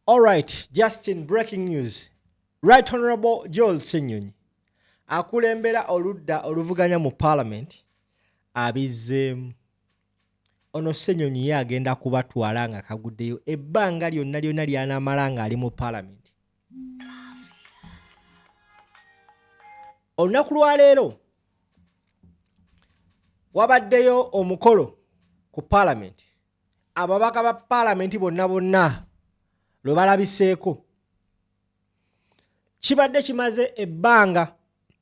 All right, just in breaking news. Right Honorable Joel Ssenyonyi akulembera oludda oluvuganya mu Parliament abizzeemu. Ono Ssenyonyi agenda kubatwala nga kaguddeyo ebbanga lyonna ly'anaamala nga ali mu Parliament. Olunaku lwa leero wabaddeyo omukolo ku Parliament. Ababaka ba Parliament bonna lwe balabiseeko. Kibadde kimaze ebbanga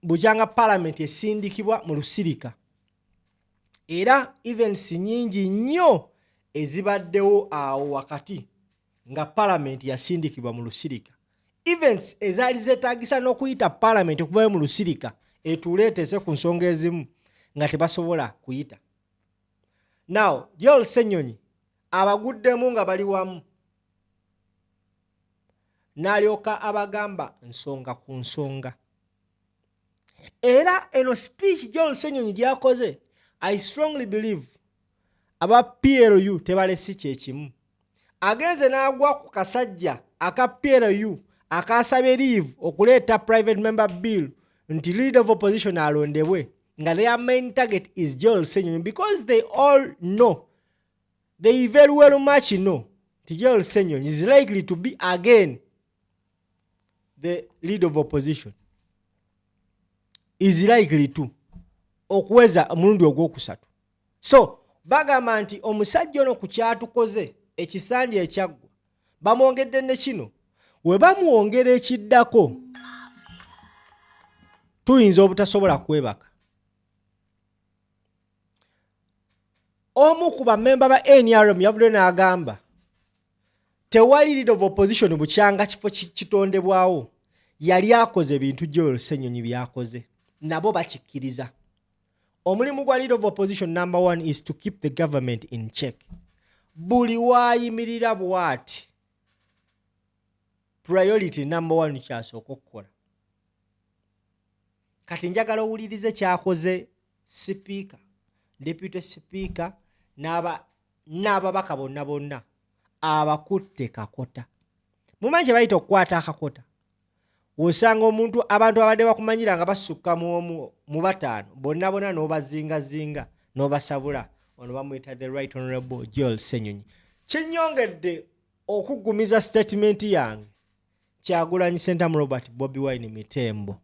bujanga Parliament esindikibwa mu lusirika. Era events nyingi nnyo ezibaddewo awo wakati nga Parliament yasindikibwa mu lusirika. Events ezaali zeetaagisa n'okuyita Parliament okuvayo mu lusirika etuleetese ku nsonga ezimu nga tebasobola kuyita. Now, Joel Ssenyonyi abaguddemu nga bali wamu. N'alyoka abagamba nsonga ku nsonga. Era eno speech Joel Ssenyonyi gy'akoze, I strongly believe aba PLU tebalesi kyekimu. Agenze n'agwa ku kasajja aka PLU akasabye leave okuleeta private member bill nti leader of opposition alondebwe nga their main target is Joel Ssenyonyi because they all know, they very well much know that Joel Ssenyonyi is likely to be again the leader of opposition. Is likely to okuweza omulundi ogwokusatu. So bagamba nti omusajja ono ku kyatukoze ekisanja ekyaggwa bamwongedde ne kino we bamuwongera ekiddako tuyinza obutasobola kwebaka. Omu ku bammemba ba NRM yavudde n'agamba tewali leader of opposition bukyanga kifo kitondebwawo yali akoze bintu Joel Ssenyonyi byakoze nabo bakikkiriza. Omulimu gwa leader of opposition number 1 is to keep the government in check. Buli waayimirira bw'ati priority number 1 kyasooka okukola. Kati njagala owulirize kyakoze sipiika, deputy speaker n'ababaka bonna abakutte kakota. Mumanyi kye bayita okukwata akakota. Wosanga omuntu abantu abadde bakumanyira nga basukka mu bataano bonna n'obazingazinga n'obasabula ono bamuyita the right honorable Joel Ssenyonyi. Kinyongedde okuggumiza statement yange Kyagulanyi Sentamu Robert Bobi Wine Mitembo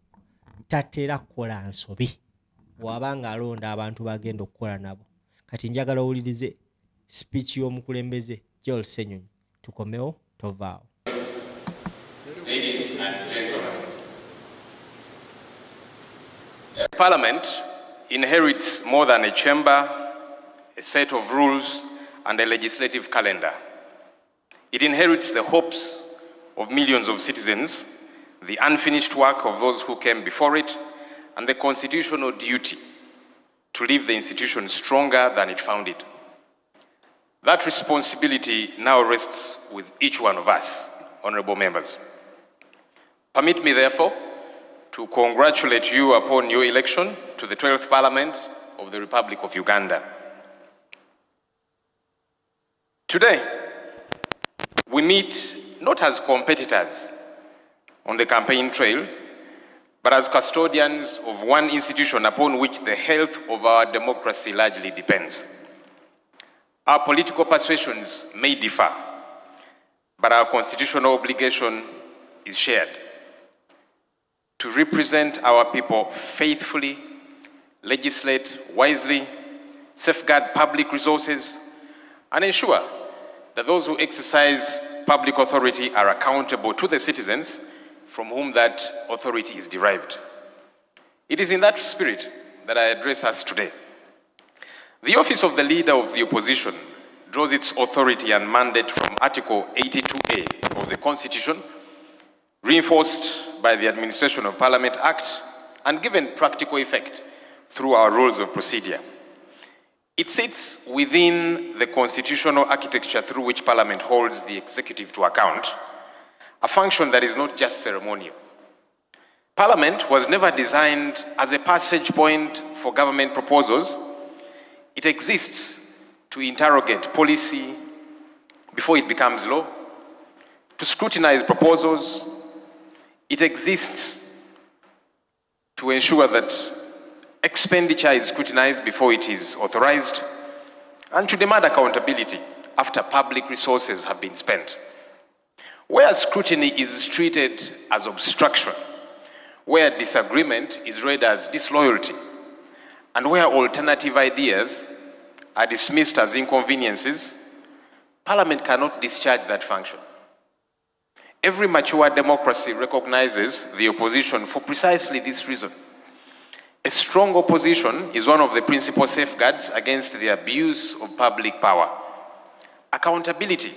tatera kukola nsobi wabanga alonda abantu bagenda okukola nabo. Kati njagala owulirize speech y'omukulembeze Joel Ssenyonyi. Tukomewo tovaawo. Ladies and gentlemen, Parliament inherits more than a chamber, a set of rules, and a legislative calendar. It inherits the hopes of millions of citizens, the unfinished work of those who came before it, and the constitutional duty to leave the institution stronger than it found it. That responsibility now rests with each one of us, honorable members. Permit me, therefore, to congratulate you upon your election to the 12th Parliament of the Republic of Uganda. Today, we meet not as competitors on the campaign trail, but as custodians of one institution upon which the health of our democracy largely depends. Our political persuasions may differ, but our constitutional obligation is shared: to represent our people faithfully, legislate wisely, safeguard public resources, and ensure that those who exercise public authority are accountable to the citizens from whom that authority is derived. It is in that spirit that I address us today. The office of the Leader of the Opposition draws its authority and mandate from Article 82A of the Constitution, reinforced by the Administration of Parliament Act and given practical effect through our rules of procedure. It sits within the constitutional architecture through which Parliament holds the executive to account, a function that is not just ceremonial. Parliament was never designed as a passage point for government proposals. It exists to interrogate policy before it becomes law, to scrutinize proposals. It exists to ensure that expenditure is scrutinized before it is authorized, and to demand accountability after public resources have been spent. Where scrutiny is treated as obstruction, where disagreement is read as disloyalty, and where alternative ideas are dismissed as inconveniences, Parliament cannot discharge that function. Every mature democracy recognizes the opposition for precisely this reason. A strong opposition is one of the principal safeguards against the abuse of public power. Accountability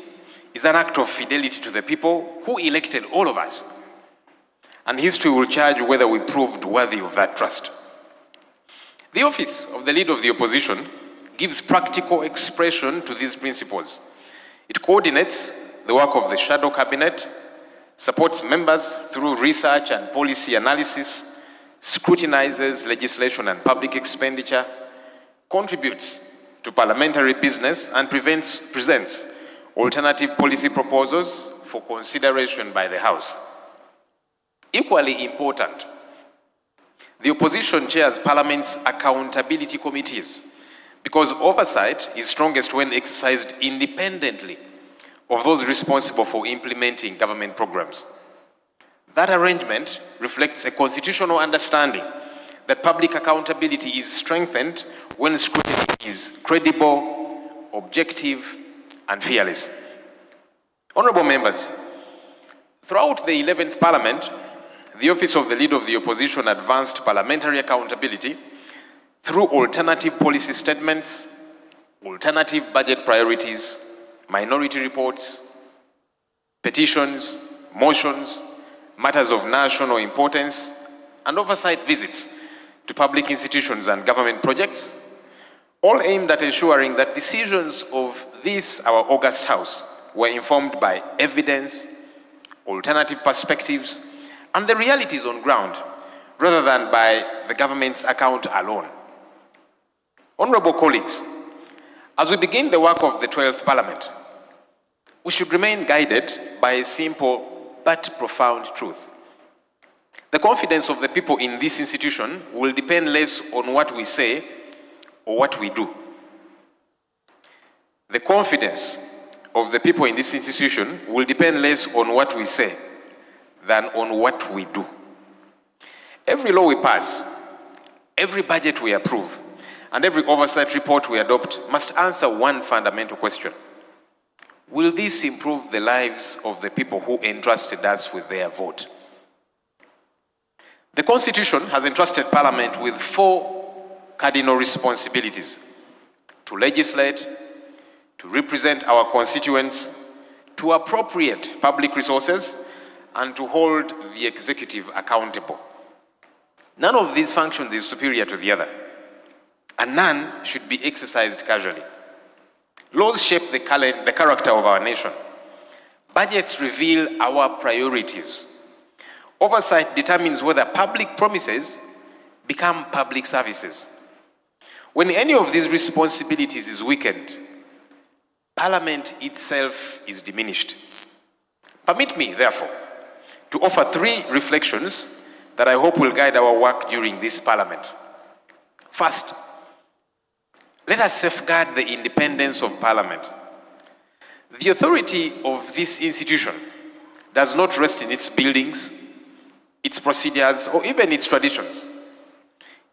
is an act of fidelity to the people who elected all of us. And history will judge whether we proved worthy of that trust. The office of the Leader of the Opposition gives practical expression to these principles. It coordinates the work of the shadow cabinet, supports members through research and policy analysis, scrutinizes legislation and public expenditure, contributes to parliamentary business, and presents alternative policy proposals for consideration by the House. Equally important, the opposition chairs Parliament's accountability committees, because oversight is strongest when exercised independently of those responsible for implementing government programs. That arrangement reflects a constitutional understanding that public accountability is strengthened when scrutiny is credible, objective, and fearless. Honourable members, throughout the 11th Parliament, the Office of the Leader of the Opposition advanced parliamentary accountability through alternative policy statements, alternative budget priorities, minority reports, petitions, motions, matters of national importance, and oversight visits to public institutions and government projects, all aimed at ensuring that decisions of this, our august House, were informed by evidence, alternative perspectives, and the realities on ground, rather than by the government's account alone. Honourable colleagues, as we begin the work of the 12th Parliament, we should remain guided by a simple but profound truth. The confidence of the people in this institution will depend less on what we say or what we do. The confidence of the people in this institution will depend less on what we say than on what we do. Every law we pass, every budget we approve, and every oversight report we adopt must answer one fundamental question. Will this improve the lives of the people who entrusted us with their vote? The Constitution has entrusted Parliament with 4 cardinal responsibilities: to legislate, to represent our constituents, to appropriate public resources, and to hold the executive accountable. None of these functions is superior to the other, and none should be exercised casually. Laws shape the character of our nation. Budgets reveal our priorities. Oversight determines whether public promises become public services. When any of these responsibilities is weakened, Parliament itself is diminished. Permit me, therefore, to offer 3 reflections that I hope will guide our work during this Parliament. First, let us safeguard the independence of Parliament. The authority of this institution does not rest in its buildings, its procedures, or even its traditions.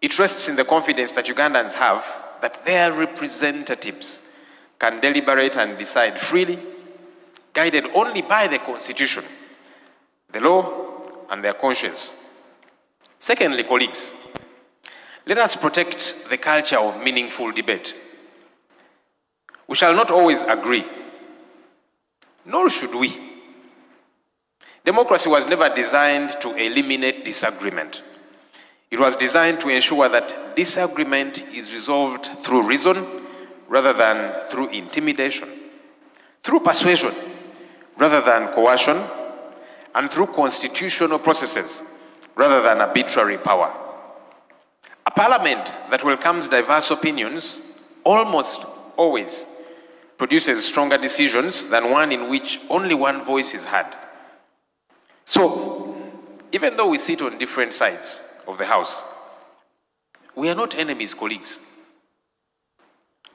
It rests in the confidence that Ugandans have that their representatives can deliberate and decide freely, guided only by the Constitution, the law, and their conscience. Secondly, colleagues, let us protect the culture of meaningful debate. We shall not always agree, nor should we. Democracy was never designed to eliminate disagreement. It was designed to ensure that disagreement is resolved through reason rather than through intimidation, through persuasion rather than coercion, and through constitutional processes rather than arbitrary power. A parliament that welcomes diverse opinions almost always produces stronger decisions than one in which only one voice is heard. So, even though we sit on different sides of the House, we are not enemies, colleagues.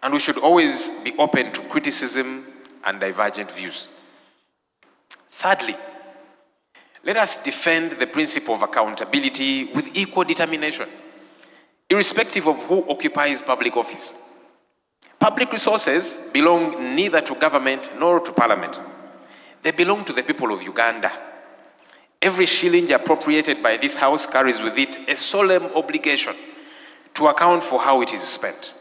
And we should always be open to criticism and divergent views. Thirdly, let us defend the principle of accountability with equal determination, irrespective of who occupies public office. Public resources belong neither to government nor to parliament. They belong to the people of Uganda. Every shilling appropriated by this House carries with it a solemn obligation to account for how it is spent.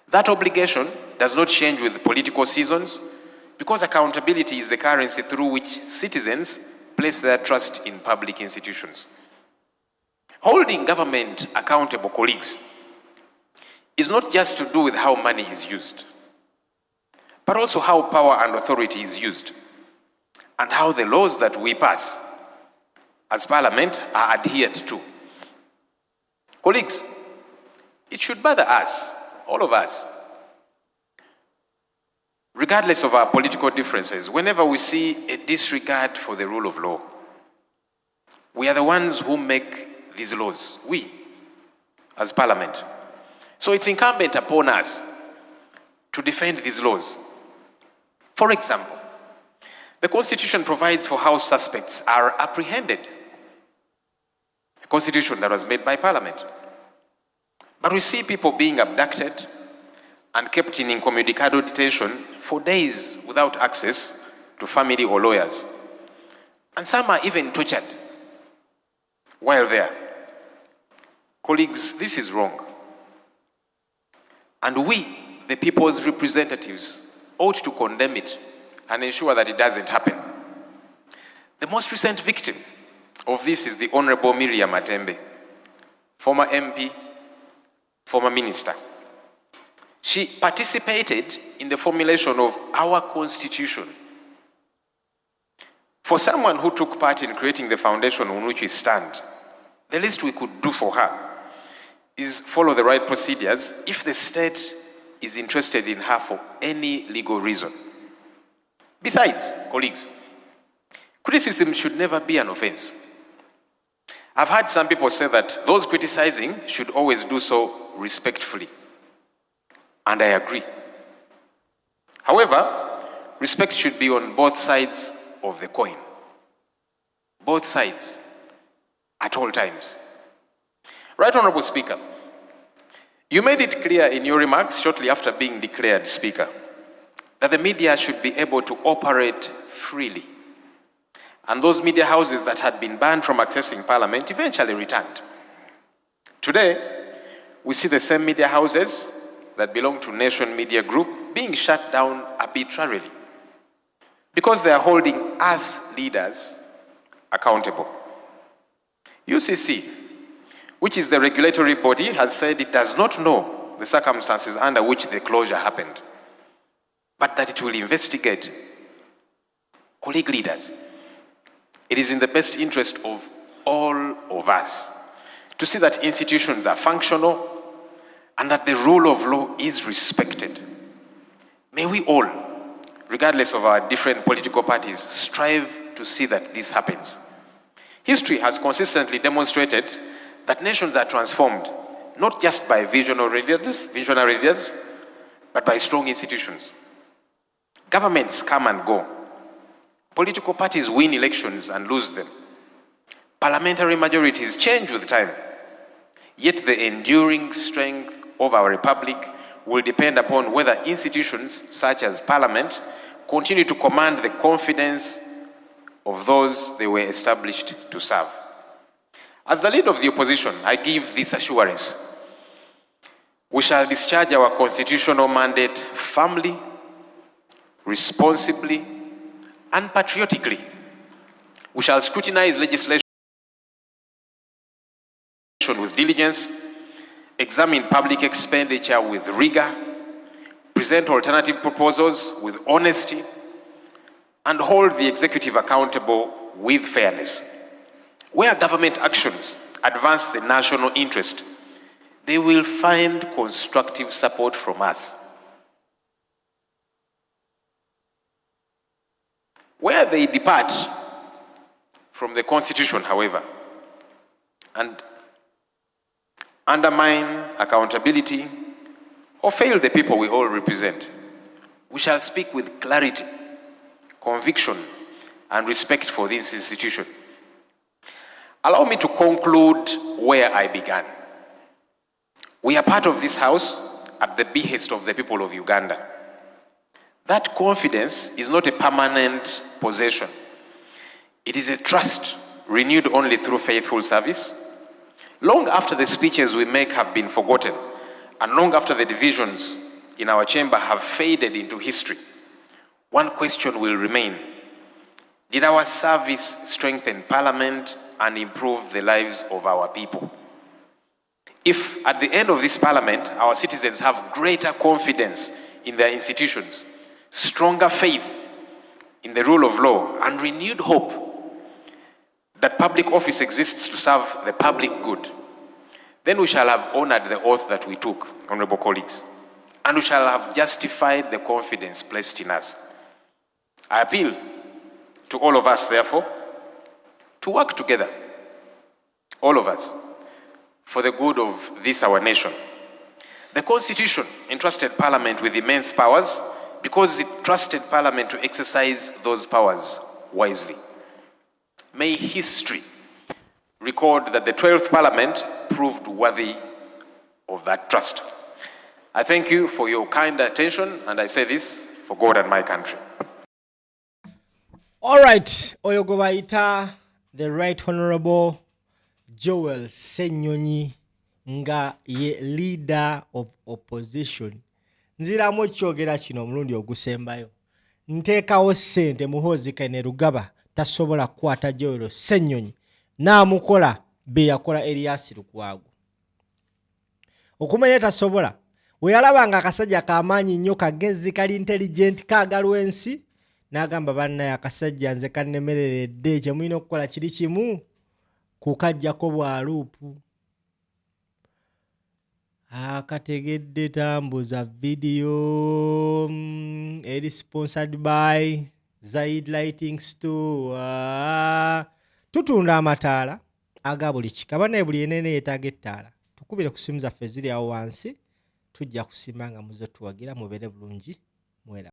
That obligation does not change with political seasons because accountability is the currency through which citizens place their trust in public institutions. Holding government accountable, colleagues, is not just to do with how money is used, but also how power and authority is used, and how the laws that we pass as Parliament are adhered to. Colleagues, it should bother us, all of us, regardless of our political differences, whenever we see a disregard for the rule of law. We are the ones who make these laws, we, as Parliament. So it's incumbent upon us to defend these laws. For example, the Constitution provides for how suspects are apprehended. A Constitution that was made by Parliament. But we see people being abducted and kept in incommunicado detention for days without access to family or lawyers. And some are even tortured while there. Colleagues, this is wrong. And we, the people's representatives, ought to condemn it and ensure that it doesn't happen. The most recent victim of this is the Honorable Miriam Atembe, former MP, former minister. She participated in the formulation of our Constitution. For someone who took part in creating the foundation on which we stand, the least we could do for her is follow the right procedures if the state is interested in her for any legal reason. Besides, colleagues, criticism should never be an offense. I've heard some people say that those criticizing should always do so respectfully. And I agree. However, respect should be on both sides of the coin. Both sides, at all times. Right Honorable Speaker, you made it clear in your remarks shortly after being declared Speaker that the media should be able to operate freely. And those media houses that had been banned from accessing Parliament eventually returned. Today, we see the same media houses that belong to Nation Media Group being shut down arbitrarily because they are holding us leaders accountable. UCC, which is the regulatory body, has said it does not know the circumstances under which the closure happened, but that it will investigate. Colleague leaders, it is in the best interest of all of us to see that institutions are functional and that the rule of law is respected. May we all, regardless of our different political parties, strive to see that this happens. History has consistently demonstrated that nations are transformed not just by visionary leaders, but by strong institutions. Governments come and go. Political parties win elections and lose them. Parliamentary majorities change with time. Yet the enduring strength of our republic will depend upon whether institutions such as Parliament continue to command the confidence of those they were established to serve. As the leader of the opposition, I give this assurance. We shall discharge our constitutional mandate firmly, responsibly, and patriotically. We shall scrutinize legislation with diligence, examine public expenditure with rigor, present alternative proposals with honesty, and hold the executive accountable with fairness. Where government actions advance the national interest, they will find constructive support from us. Where they depart from the Constitution, however, and undermine accountability or fail the people we all represent, we shall speak with clarity, conviction, and respect for this institution. Allow me to conclude where I began. We are part of this house at the behest of the people of Uganda. That confidence is not a permanent possession. It is a trust renewed only through faithful service. Long after the speeches we make have been forgotten, and long after the divisions in our chamber have faded into history, one question will remain. Did our service strengthen Parliament and improve the lives of our people? If at the end of this Parliament, our citizens have greater confidence in their institutions, stronger faith in the rule of law, and renewed hope that public office exists to serve the public good, then we shall have honored the oath that we took, honorable colleagues, and we shall have justified the confidence placed in us. I appeal to all of us, therefore, to work together, all of us, for the good of this our nation. The Constitution entrusted Parliament with immense powers because it trusted Parliament to exercise those powers wisely. May history record that the 12th Parliament proved worthy of that trust. I thank you for your kind attention, and I say this for God and my country. All right, oyo gwe bayita the Right Honorable Joel Ssenyonyi nga ye leader of opposition. Nziramu kyogera kino omulundi ogusembayo. Nteekawo ssente Muhoozi kene Rugaba tasobola kukwata Joel Ssenyonyi n'amukola be yakola Erias Lukwago. Okumanya tasobola, we yalabanga akasajja k'amaanyi nnyo kagezi kali intelligent kaagalwa ensi, n'agamba bannaye akasajja nze kannemereredde kye mulina okukola kiri kimu kukaggyako bwaluupu. Akategedde tambuza video eri sponsored by Zaid Lighting Store. Tutunda amataala aga buli kika. Bannaye buli enene yeetaaga ettaala. Tukubire ku simu zaffe ziri awo wansi. Tujja kusimba nga muze tuwagira mubeere bulungi mwera.